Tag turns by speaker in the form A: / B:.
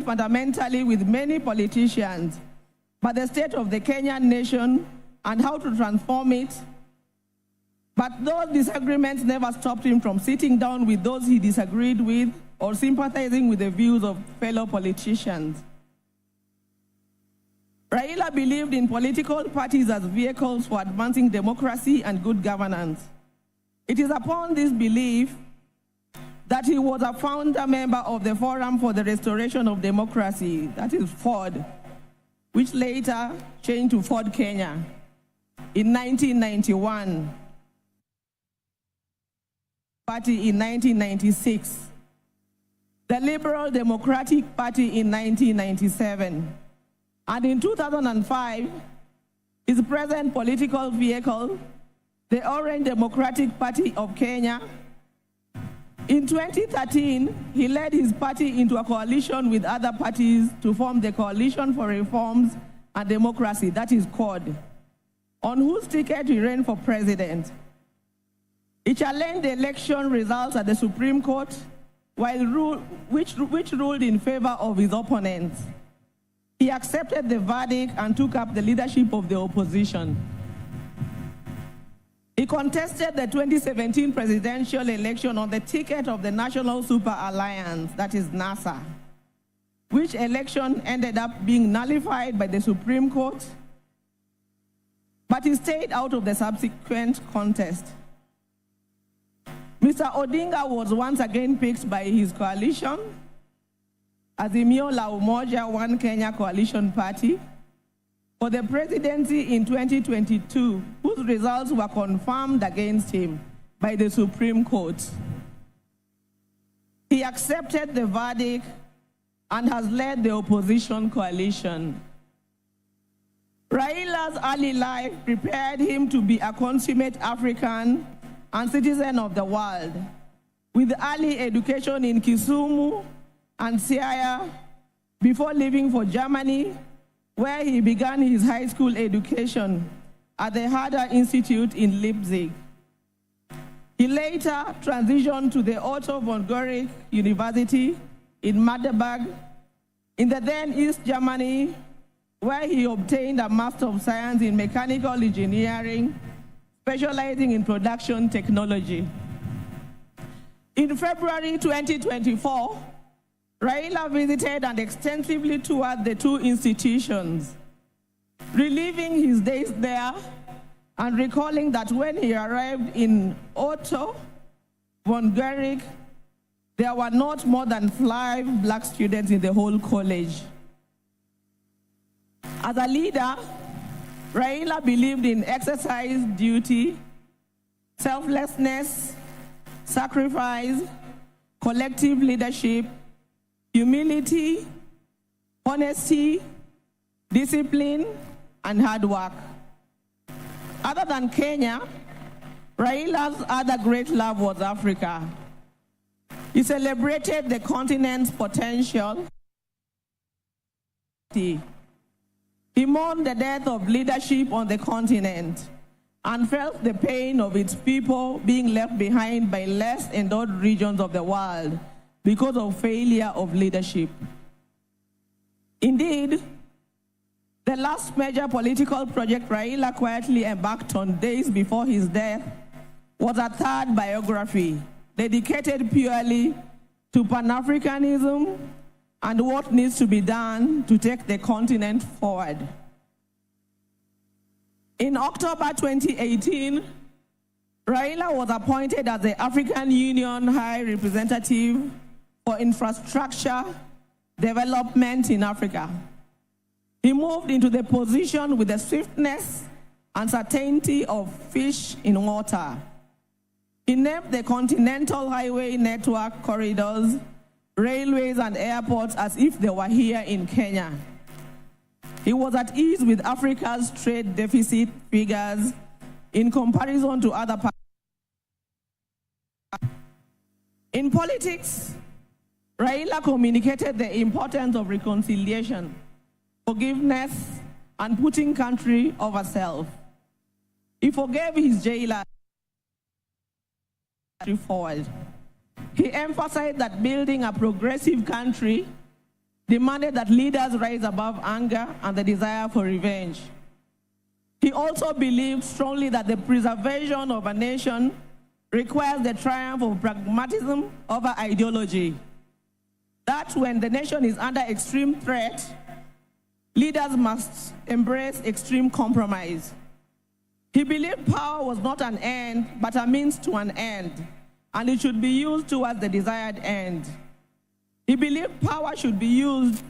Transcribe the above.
A: fundamentally with many politicians, but the state of the Kenyan nation and how to transform it. But those disagreements never stopped him from sitting down with those he disagreed with or sympathizing with the views of fellow politicians. Raila believed in political parties as vehicles for advancing democracy and good governance. It is upon this belief that he was a founder member of the Forum for the Restoration of Democracy, that is FORD, which later changed to FORD Kenya in 1991, Party in 1996, the Liberal Democratic Party in 1997, and in 2005, his present political vehicle, the Orange Democratic Party of Kenya. In 2013, he led his party into a coalition with other parties to form the Coalition for Reforms and Democracy, that is CORD, on whose ticket he ran for president. He challenged the election results at the Supreme Court, which ruled in favor of his opponents. He accepted the verdict and took up the leadership of the opposition. He contested the 2017 presidential election on the ticket of the National Super Alliance, that is NASA, which election ended up being nullified by the Supreme Court, but he stayed out of the subsequent contest. Mr. Odinga was once again picked by his coalition, Azimio la Umoja One Kenya Coalition Party, for the presidency in 2022, whose results were confirmed against him by the Supreme Court. He accepted the verdict and has led the opposition coalition. Raila's early life prepared him to be a consummate African and citizen of the world, with early education in Kisumu and SIAYA before leaving for Germany, where he began his high school education at the Herder Institute in Leipzig. He later transitioned to the Otto von Guericke University in Magdeburg in the then East Germany, where he obtained a Master of Science in Mechanical Engineering, specializing in production technology. In February 2024, Raila visited and extensively toured the two institutions, reliving his days there and recalling that when he arrived in Otto von Guericke, there were not more than 5 black students in the whole college. As a leader, Raila believed in exercise, duty, selflessness, sacrifice, collective leadership, humility, honesty, discipline, and hard work. Other than Kenya, Raila's other great love was Africa. He celebrated the continent's potential. He mourned the death of leadership on the continent and felt the pain of its people being left behind by less endowed regions of the world because of failure of leadership. Indeed, the last major political project Raila quietly embarked on days before his death was a third biography dedicated purely to Pan-Africanism and what needs to be done to take the continent forward. In October 2018, Raila was appointed as the African Union High Representative for Infrastructure Development in Africa. He moved into the position with the swiftness and certainty of fish in water. He named the continental highway network corridors, railways, and airports as if they were here in Kenya. He was at ease with Africa's trade deficit figures in comparison to other parts. In politics, Raila communicated the importance of reconciliation, forgiveness, and putting country over self. He forgave his jailer forward. He emphasized that building a progressive country demanded that leaders rise above anger and the desire for revenge. He also believed strongly that the preservation of a nation requires the triumph of pragmatism over ideology. That when the nation is under extreme threat, leaders must embrace extreme compromise. He believed power was not an end, but a means to an end, and it should be used towards the desired end. He believed power should be used